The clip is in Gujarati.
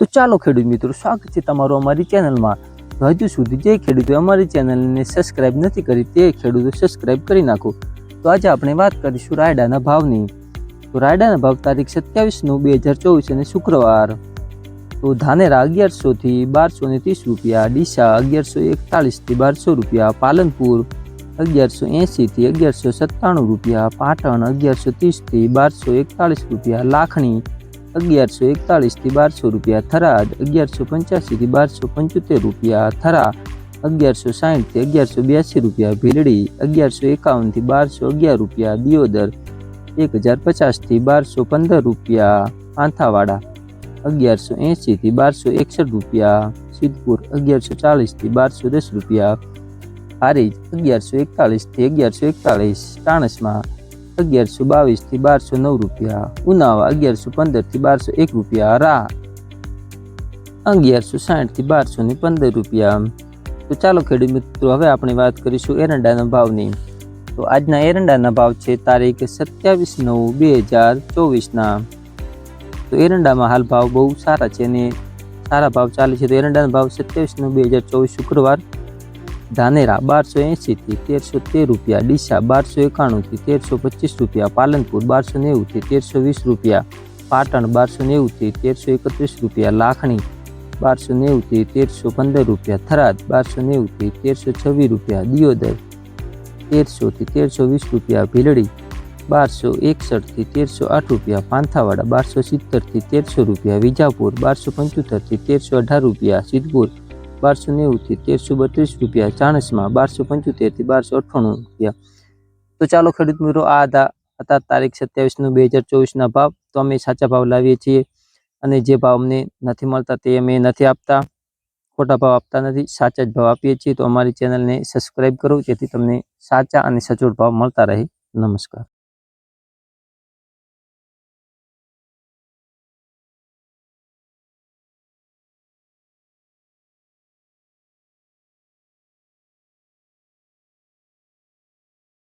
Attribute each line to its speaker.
Speaker 1: તો ચાલો ખેડૂત મિત્રો, સ્વાગત છે તમારું અમારી ચેનલમાં। તો હજુ સુધી જે ખેડૂતો અમારી ચેનલને સબસ્ક્રાઇબ નથી કરી તે ખેડૂતો સબસ્ક્રાઇબ કરી નાખો। તો આજે આપણે વાત કરીશું રાયડાના ભાવની। તો રાયડાના ભાવ તારીખ 27/9/2024 અને શુક્રવાર। તો ધાનેરા 1100 થી 1230 રૂપિયા, ડીસા 1141 થી 1200 રૂપિયા, પાલનપુર 1180 થી 1197 રૂપિયા, પાટણ 1130 થી 1241 રૂપિયા, લાખણી 1141 થી 1200 રૂપિયા, થરાદ 1185 થી 1275 રૂપિયા, થરા 1160 થી 1182 રૂપિયા, ભીલડી 1151 થી 1211 રૂપિયા, દિયોદર 1050 થી 1215 રૂપિયા, પાંથાવાડા 1180 થી 1261 રૂપિયા, સિદ્ધપુર 1140 થી 1210 રૂપિયા, હારીજ 1141 થી 1141, ચાણસ્મા 1122 થી 1209 રૂપિયા, ઉનાવા 1115 થી 1201 રૂપિયા, રા 1160 થી 1215 રૂપિયા। તો ચાલો ખેડૂત મિત્રો, હવે આપણે વાત કરીશું એરંડાના ભાવની। તો આજના એરંડાના ભાવ છે તારીખ 27/9/2024 તો એરંડામાં હાલ ભાવ બહુ સારા છે અને સારા ભાવ ચાલે છે। તો એરંડાના ભાવ 27/9/2024 શુક્રવાર ધાનેરા 1280 થી 1313 રૂપિયા, ડીસા 1291 થી 1325 રૂપિયા, પાલનપુર 1290 થી 1320 રૂપિયા, પાટણ 1290 થી 1331 રૂપિયા, લાખણી 1290 થી 1315 રૂપિયા, થરાદ 1290 થી 1326 રૂપિયા, દિયોદર 1300 થી 1320 રૂપિયા, ભીલડી 1261 થી 1308 રૂપિયા, પાંથાવાડા 1270 થી 1300 રૂપિયા, વિજાપુર 1275 થી 1318 રૂપિયા, સિદ્ધપુર 1290 થી 1332 રૂપિયા, ચાણસ્મા 1275 થી 1298 રૂપિયા। તો ચાલો ખેડૂત મિત્રો, આ હતા તારીખ 27/9/2024 ભાવ। તો અમે સાચા ભાવ લાવીએ છીએ અને જે ભાવ અમને નથી મળતા તે અમે નથી આપતા, ખોટા ભાવ આપતા નથી, સાચા જ ભાવ આપીએ છીએ। તો અમારી ચેનલને સબસ્ક્રાઇબ કરો જેથી તમને સાચા અને સચોટ ભાવ મળતા રહે। નમસ્કાર।